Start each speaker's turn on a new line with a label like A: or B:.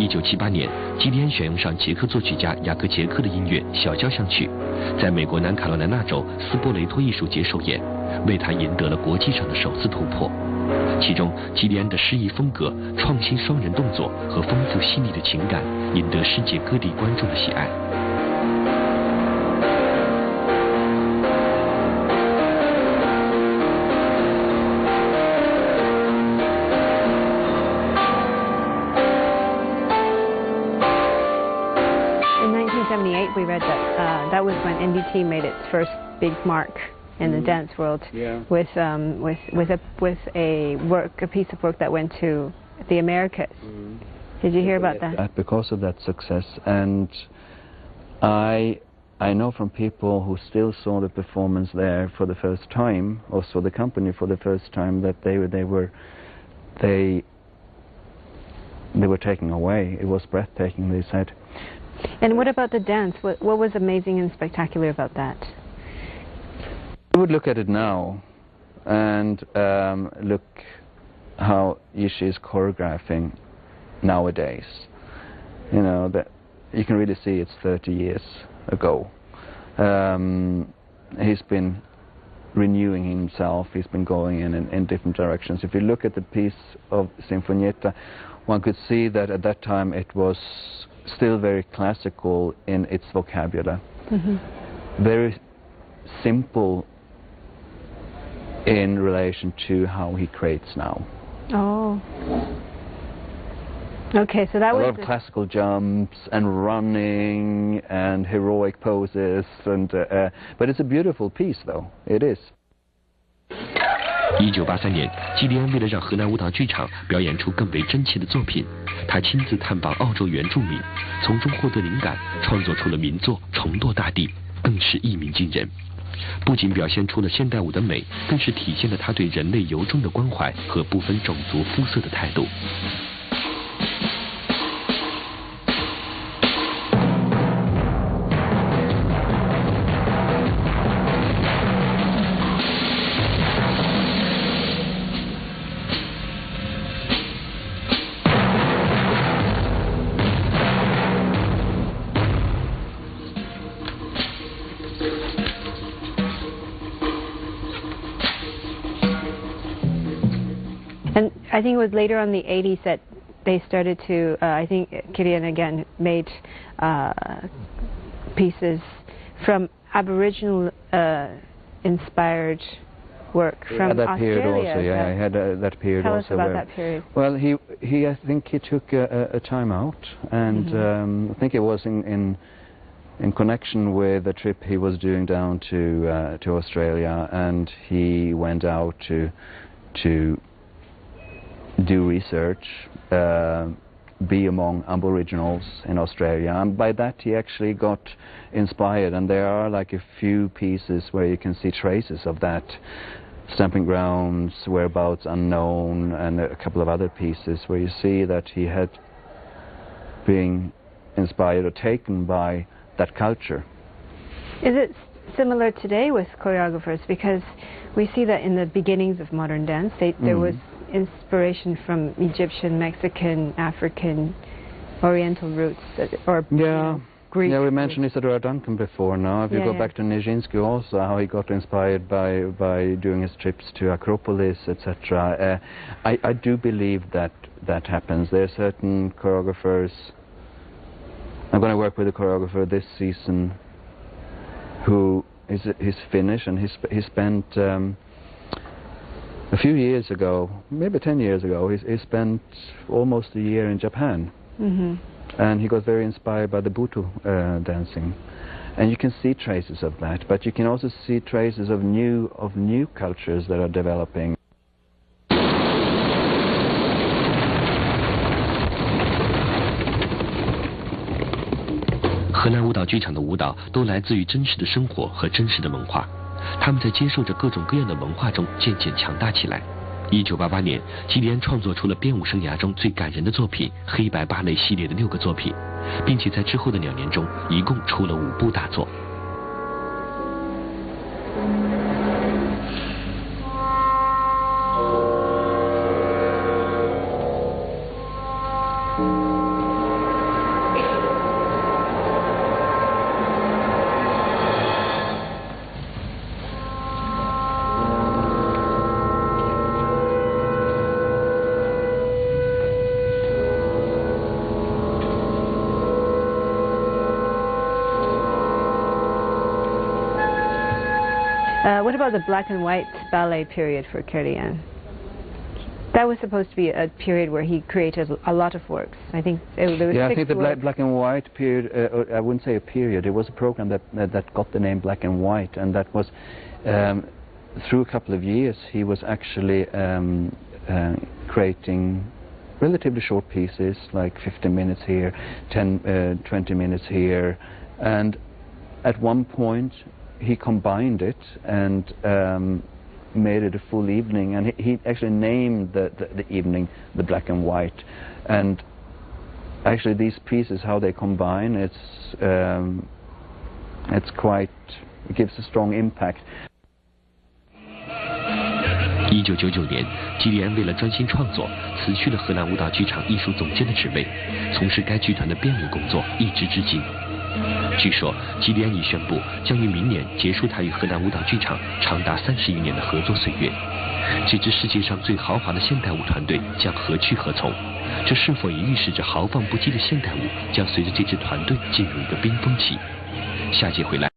A: 1978年，基里安选用上捷克作曲家雅各杰克的音乐小交响曲，在美国南卡罗来纳州斯波雷托艺术节首演，为他赢得了国际上的首次突破。其中，基里安的诗意风格、创新双人动作和丰富细腻的情感，赢得世界各地观众的喜爱。
B: We read that that was when NDT made its first big mark in the dance world, with a piece of work that went to the Americas. Did you hear about that?
C: Because of that success, and I know from people who still saw the performance there for the first time, or saw the company for the first time, that they were taken away. It was breathtaking, they said.
B: And what about the dance? What was amazing and spectacular about that?
C: I would look at it now and look how Yishi is choreographing nowadays. You know, that you can really see it's 30 years ago. He's been renewing himself, he's been going in different directions. If you look at the piece of Sinfonietta, one could see that at that time it was still very classical in its vocabulary. Very simple in relation to how he creates now.
B: Oh. Okay, so that was
C: a lot of classical jumps and running and heroic poses, and but it's a beautiful piece, though. It is.
A: 1983年，基里安为了让荷兰舞蹈剧场表演出更为真切的作品，他亲自探访澳洲原住民，从中获得灵感，创作出了名作《重堕大地》，更是一鸣惊人。不仅表现出了现代舞的美，更是体现了他对人类由衷的关怀和不分种族肤色的态度。
B: And I think it was later on in the 80s that they started to, I think Kilian again made pieces from Aboriginal inspired work from
C: that
B: Australia.
C: Period also, yeah, I had that period
B: Tell
C: also.
B: Tell us about that period.
C: Well, I think he took a time out, and I think it was in connection with a trip he was doing down to Australia, and he went out to do research, be among Aboriginals in Australia, and by that he actually got inspired, and there are like a few pieces where you can see traces of that. Stamping Grounds, Whereabouts Unknown, and a couple of other pieces where you see that he had been inspired or taken by that culture.
B: Is it similar today with choreographers? Because we see that in the beginnings of modern dance, there was inspiration from Egyptian, Mexican, African, Oriental roots, or Greek.
C: Yeah, we mentioned Isadora Duncan before now. If you go back to Nijinsky also, how he got inspired by doing his trips to Acropolis, etc. I do believe that happens. There are certain choreographers. I'm going to work with a choreographer this season who is Finnish, and he spent a few years ago, maybe 10 years ago, he spent almost a year in Japan. And he got very inspired by the Buto dancing. And you can see traces of that, but you can also see traces of new cultures that are developing.
A: 荷兰舞蹈剧场的舞蹈都来自于真实的生活和真实的文化，他们在接受着各种各样的文化中渐渐强大起来。1988年，基里安创作出了编舞生涯中最感人的作品——黑白芭蕾系列的6个作品，并且在之后的2年中，一共出了5部大作。
B: What about the black and white ballet period for Kerlian? That was supposed to be a period where he created a lot of works. I think there was
C: yeah,
B: 6
C: I think the
B: works.
C: black and white period, I wouldn't say a period, it was a program that got the name Black and White, and that was through a couple of years he was actually creating relatively short pieces, like 15 minutes here, 20 minutes here, and at one point he combined it and made it a full evening, and he actually named the evening the Black and White. And actually these pieces, how they combine, it gives a strong impact.
A: 1999年，基里安为了专心创作，辞去了荷兰舞蹈剧场艺术总监的职位，从事该剧团的编舞工作，一直至今。据说，基里安已宣布将于明年结束他与荷兰舞蹈剧场长达30余年的合作岁月。这支世界上最豪华的现代舞团队将何去何从？这是否也预示着豪放不羁的现代舞将随着这支团队进入一个冰封期？下节回来。